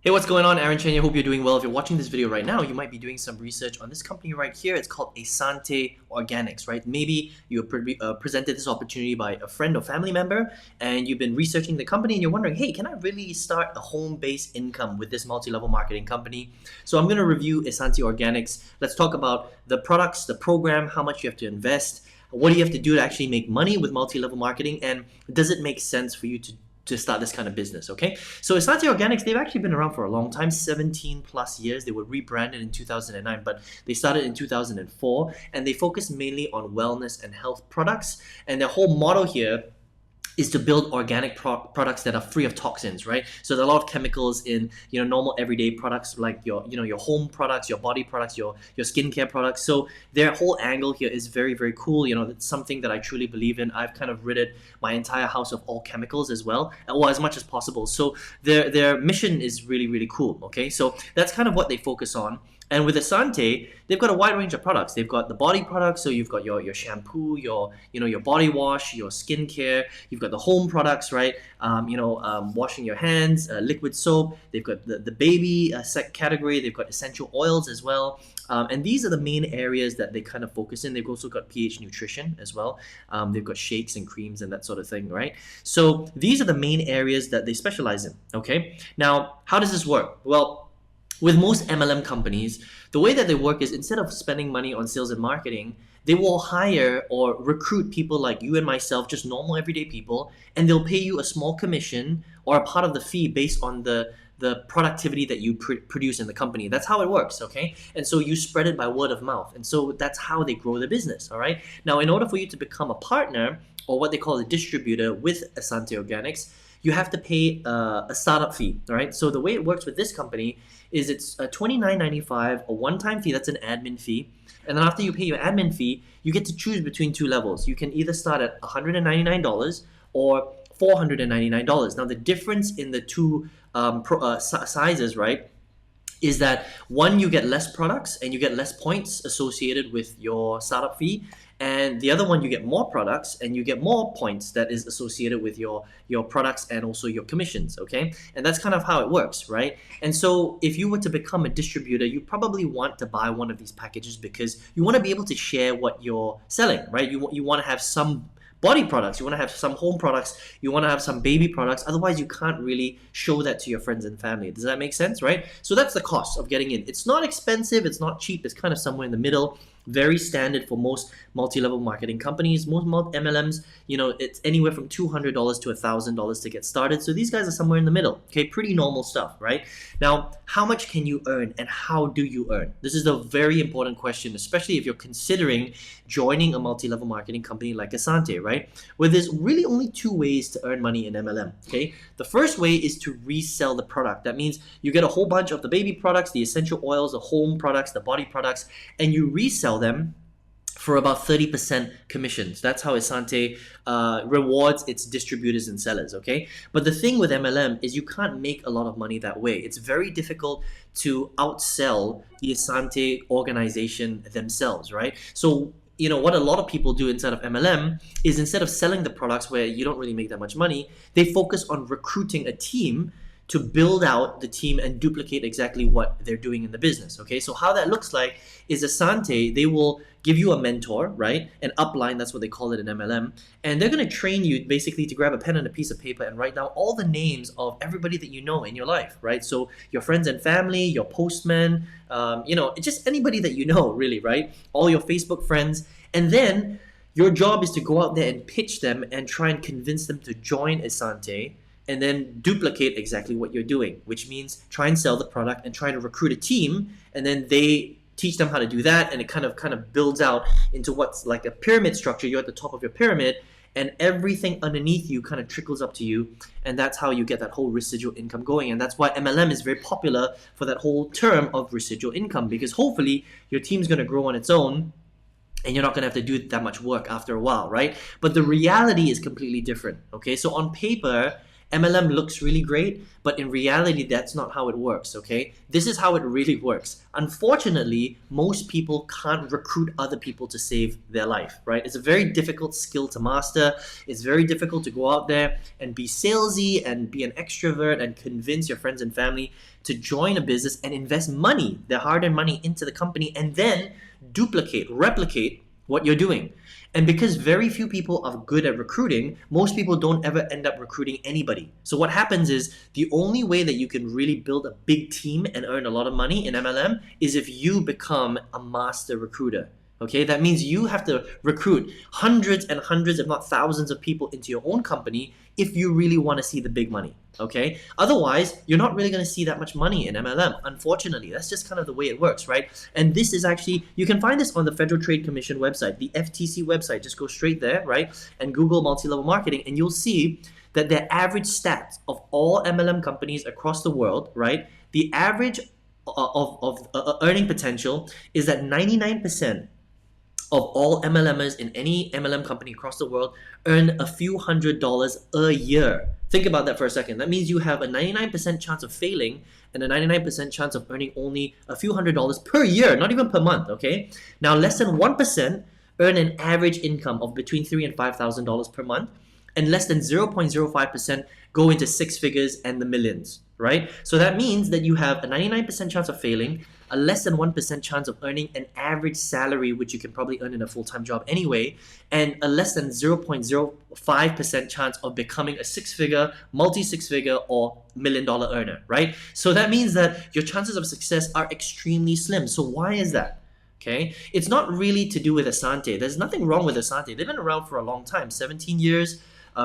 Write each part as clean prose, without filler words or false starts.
Hey, what's going on? Aaron Chen here. Hope you're doing well. If you're watching this video right now, you might be doing some research on this company right here. It's called Essante Organics, right? Maybe you were presented this opportunity by a friend or family member, and you've been researching the company, and you're wondering, hey, can I really start a home-based income with this multi-level marketing company? So I'm going to review Essante Organics. Let's talk about the products, the program, how much you have to invest, what do you have to do to actually make money with multi-level marketing, and does it make sense for you to start this kind of business, okay? So Essante Organics, they've actually been around for a long time, 17 plus years. They were rebranded in 2009, but they started in 2004, and they focus mainly on wellness and health products. And their whole motto here is to build organic products that are free of toxins, right? So there are a lot of chemicals in normal everyday products like your home products, your body products, your skincare products. So their whole angle here is very, very cool. It's something that I truly believe in. I've kind of rid my entire house of all chemicals as well, or as much as possible. So their mission is really, really cool. Okay, so that's kind of what they focus on. And with Essante, they've got a wide range of products. They've got the body products, so you've got your shampoo, your body wash, your skincare. You've got the home products, right? Washing your hands, liquid soap. They've got the baby category. They've got essential oils as well. And these are the main areas that they kind of focus in. They've also got pH nutrition as well. They've got shakes and creams and that sort of thing, right? So these are the main areas that they specialize in. Okay. Now, how does this work? Well, with most MLM companies, the way that they work is instead of spending money on sales and marketing, they will hire or recruit people like you and myself, just normal everyday people, and they'll pay you a small commission or a part of the fee based on the productivity that you produce in the company. That's how it works, okay? And so you spread it by word of mouth. And so that's how they grow the business, all right? Now, in order for you to become a partner, or what they call a distributor with Essante Organics, you have to pay a startup fee, all right? So the way it works with this company is it's $29.95, a one-time fee, that's an admin fee. And then after you pay your admin fee, you get to choose between two levels. You can either start at $199 or $499. Now the difference in the two sizes, right, is that one, you get less products and you get less points associated with your startup fee, and the other one, you get more products and you get more points that is associated with your products and also your commissions, okay? And that's kind of how it works, right? And so if you were to become a distributor, you probably want to buy one of these packages because you want to be able to share what you're selling, right? You want to have some body products, you want to have some home products, you want to have some baby products. Otherwise, you can't really show that to your friends and family. Does that make sense, right? So that's the cost of getting in. It's not expensive, it's not cheap, it's kind of somewhere in the middle. Very standard for most multi-level marketing companies. Most MLMs, it's anywhere from $200 to $1,000 to get started. So these guys are somewhere in the middle. Okay, pretty normal stuff, right? Now, how much can you earn and how do you earn? This is a very important question, especially if you're considering joining a multi-level marketing company like Essante, right? Where there's really only two ways to earn money in MLM, okay? The first way is to resell the product. That means you get a whole bunch of the baby products, the essential oils, the home products, the body products, and you resell them for about 30% commissions. That's how Essante rewards its distributors and sellers, okay? But the thing with MLM is you can't make a lot of money that way. It's very difficult to outsell the Essante organization themselves, right? So what a lot of people do inside of MLM is instead of selling the products where you don't really make that much money, they focus on recruiting a team to build out the team and duplicate exactly what they're doing in the business, okay? So how that looks like is Essante, they will give you a mentor, right? An upline, that's what they call it in MLM. And they're gonna train you basically to grab a pen and a piece of paper and write down all the names of everybody that you know in your life, right? So your friends and family, your postman, just anybody that you know, really, right? All your Facebook friends. And then your job is to go out there and pitch them and try and convince them to join Essante, and then duplicate exactly what you're doing, which means try and sell the product and try to recruit a team, and then they teach them how to do that, and it kind of builds out into what's like a pyramid structure. You're at the top of your pyramid, and everything underneath you kind of trickles up to you, and that's how you get that whole residual income going. And that's why MLM is very popular for that whole term of residual income, because hopefully your team's going to grow on its own, and you're not going to have to do that much work after a while, right? But the reality is completely different, okay? So on paper, MLM looks really great, but in reality, that's not how it works, okay? This is how it really works. Unfortunately, most people can't recruit other people to save their life, right? It's a very difficult skill to master. It's very difficult to go out there and be salesy and be an extrovert and convince your friends and family to join a business and invest money, their hard-earned money, into the company, and then replicate what you're doing. And because very few people are good at recruiting, most people don't ever end up recruiting anybody. So what happens is the only way that you can really build a big team and earn a lot of money in MLM is if you become a master recruiter. Okay, that means you have to recruit hundreds and hundreds, if not thousands of people into your own company if you really want to see the big money. Okay, otherwise, you're not really going to see that much money in MLM. Unfortunately, that's just kind of the way it works, right? And this is actually, you can find this on the Federal Trade Commission website, the FTC website. Just go straight there, right? And Google multi-level marketing, and you'll see that their average stats of all MLM companies across the world, right? The average of earning potential is that 99% of all MLMers in any MLM company across the world earn a few $100s a year. Think about that for a second. That means you have a 99% chance of failing and a 99% chance of earning only a few $100s per year, not even per month, okay? Now, less than 1% earn an average income of between $3,000 and $5,000 per month, and less than 0.05% go into six figures and the millions, right? So that means that you have a 99% chance of failing, a less than 1% chance of earning an average salary, which you can probably earn in a full-time job anyway, and a less than 0.05% chance of becoming a six-figure, multi-six-figure, or million-dollar earner, right? So that means that your chances of success are extremely slim. So why is that? Okay, it's not really to do with Essante. There's nothing wrong with Essante. They've been around for a long time, 17 years.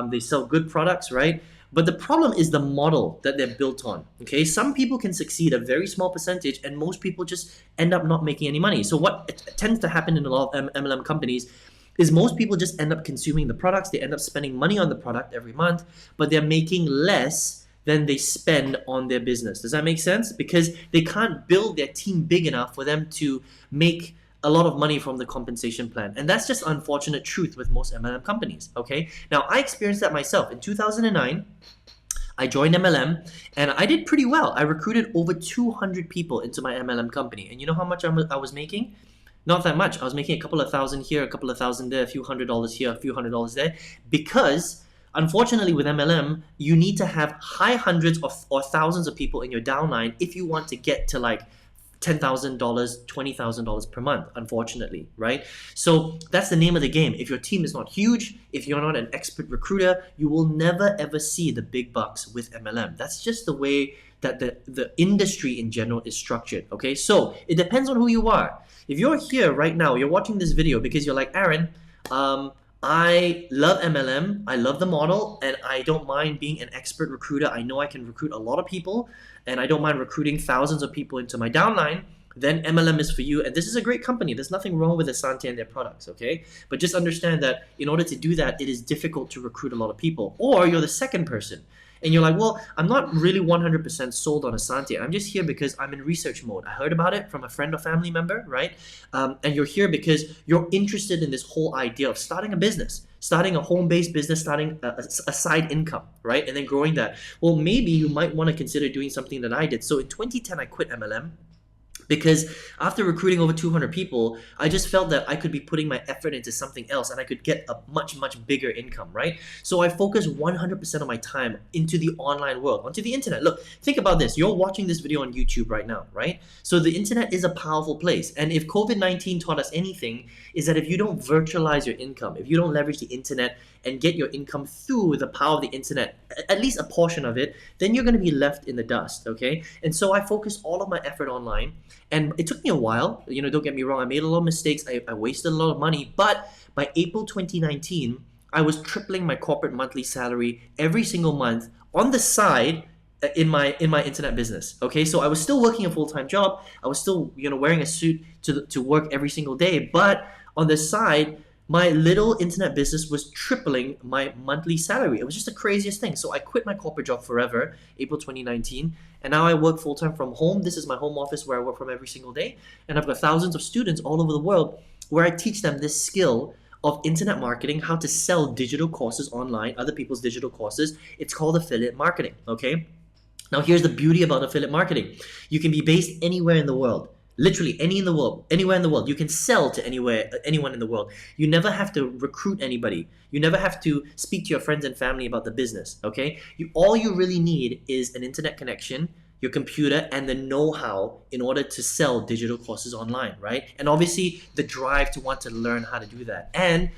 They sell good products, right? But the problem is the model that they're built on. Okay, some people can succeed, a very small percentage, and most people just end up not making any money. So what tends to happen in a lot of MLM companies is most people just end up consuming the products. They end up spending money on the product every month, but they're making less than they spend on their business. Does that make sense? Because they can't build their team big enough for them to make a lot of money from the compensation plan. And that's just unfortunate truth with most MLM companies, okay? Now, I experienced that myself. In 2009, I joined MLM and I did pretty well. I recruited over 200 people into my MLM company. And you know how much I was making? Not that much. I was making a couple of thousand here, a couple of thousand there, a few $100s here, a few $100s there, because unfortunately with MLM, you need to have high hundreds or thousands of people in your downline if you want to get to like $10,000, $20,000 per month, unfortunately, right? So that's the name of the game. If your team is not huge, if you're not an expert recruiter, you will never ever see the big bucks with MLM. That's just the way that the industry in general is structured, okay? So it depends on who you are. If you're here right now, you're watching this video because you're like, Aaron, I love MLM, I love the model, and I don't mind being an expert recruiter. I know I can recruit a lot of people, and I don't mind recruiting thousands of people into my downline. Then MLM is for you, and this is a great company. There's nothing wrong with Essante and their products, okay? But just understand that in order to do that, it is difficult to recruit a lot of people. Or you're the second person, and you're like, well, I'm not really 100% sold on Essante. I'm just here because I'm in research mode. I heard about it from a friend or family member, right? And you're here because you're interested in this whole idea of starting a business, starting a home-based business, starting a side income, right? And then growing that. Well, maybe you might want to consider doing something that I did. So in 2010, I quit MLM. Because after recruiting over 200 people, I just felt that I could be putting my effort into something else and I could get a much, much bigger income, right? So I focused 100% of my time into the online world, onto the internet. Look, think about this. You're watching this video on YouTube right now, right? So the internet is a powerful place. And if COVID-19 taught us anything, is that if you don't virtualize your income, if you don't leverage the internet and get your income through the power of the internet, at least a portion of it, then you're going to be left in the dust, okay? And so I focused all of my effort online. And it took me a while, you know, don't get me wrong, I made a lot of mistakes, I wasted a lot of money, but by April 2019, I was tripling my corporate monthly salary every single month on the side in my internet business, okay? So I was still working a full-time job, I was still, you know, wearing a suit to work every single day, but on the side, my little internet business was tripling my monthly salary. It was just the craziest thing. So I quit my corporate job forever, April 2019, and now I work full-time from home. This is my home office where I work from every single day, and I've got thousands of students all over the world where I teach them this skill of internet marketing, how to sell digital courses online, other people's digital courses. It's called affiliate marketing, okay? Now, here's the beauty about affiliate marketing. You can be based anywhere in the world. Literally anywhere in the world. You can sell to anyone in the world. You never have to recruit anybody. You never have to speak to your friends and family about the business, okay? All you really need is an internet connection, your computer, and the know-how in order to sell digital courses online, right? And obviously the drive to want to learn how to do that. And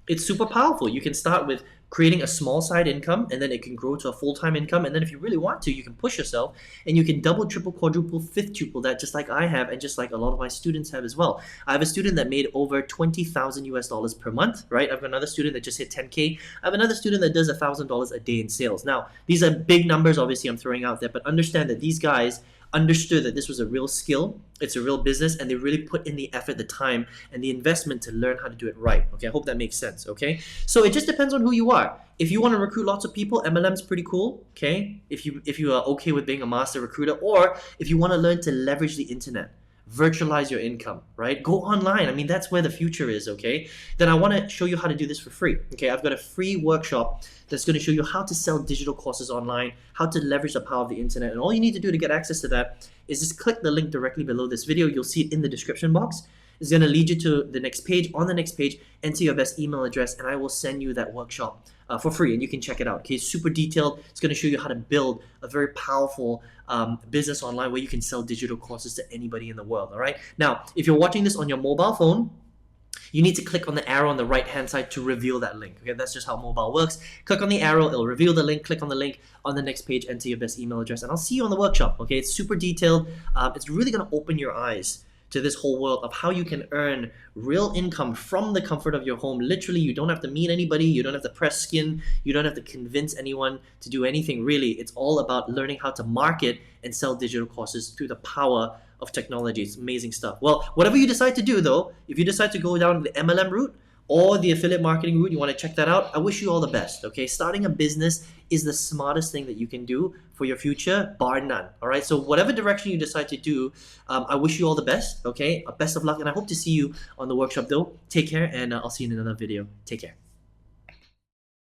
it's super powerful. You can start with creating a small side income, and then it can grow to a full-time income. And then if you really want to, you can push yourself and you can double, triple, quadruple, fifth-tuple that, just like I have and just like a lot of my students have as well. I have a student that made over 20,000 US dollars per month, right? I've got another student that just hit 10K. I have another student that does $1,000 a day in sales. Now, these are big numbers, obviously, I'm throwing out there, but understand that these guys understood that this was a real skill, it's a real business, and they really put in the effort, the time, and the investment to learn how to do it right. Okay, I hope that makes sense. Okay, so it just depends on who you are. If you want to recruit lots of people, MLM's pretty cool. Okay, if you are okay with being a master recruiter, or if you want to learn to leverage the internet, virtualize your income, right? Go online. I mean, that's where the future is, okay? Then I want to show you how to do this for free, okay? I've got a free workshop that's going to show you how to sell digital courses online, how to leverage the power of the internet. And all you need to do to get access to that is just click the link directly below this video. You'll see it in the description box. It's going to lead you to the next page. On the next page, enter your best email address, and I will send you that workshop for free, and you can check it out. Okay, it's super detailed. It's going to show you how to build a very powerful business online where you can sell digital courses to anybody in the world. All right. Now, if you're watching this on your mobile phone, you need to click on the arrow on the right hand side to reveal that link. Okay, that's just how mobile works. Click on the arrow, it'll reveal the link. Click on the link. On the next page, enter your best email address, and I'll see you on the workshop. Okay, it's super detailed. It's really going to open your eyes to this whole world of how you can earn real income from the comfort of your home. Literally, you don't have to meet anybody, you don't have to press skin, you don't have to convince anyone to do anything really. It's all about learning how to market and sell digital courses through the power of technology. It's amazing stuff. Well, whatever you decide to do though, if you decide to go down the MLM route or the affiliate marketing route, you want to check that out, I wish you all the best, okay? Starting a business is the smartest thing that you can do for your future, bar none, all right? So whatever direction you decide to do, I wish you all the best, okay? Best of luck, and I hope to see you on the workshop though. Take care, and I'll see you in another video. Take care.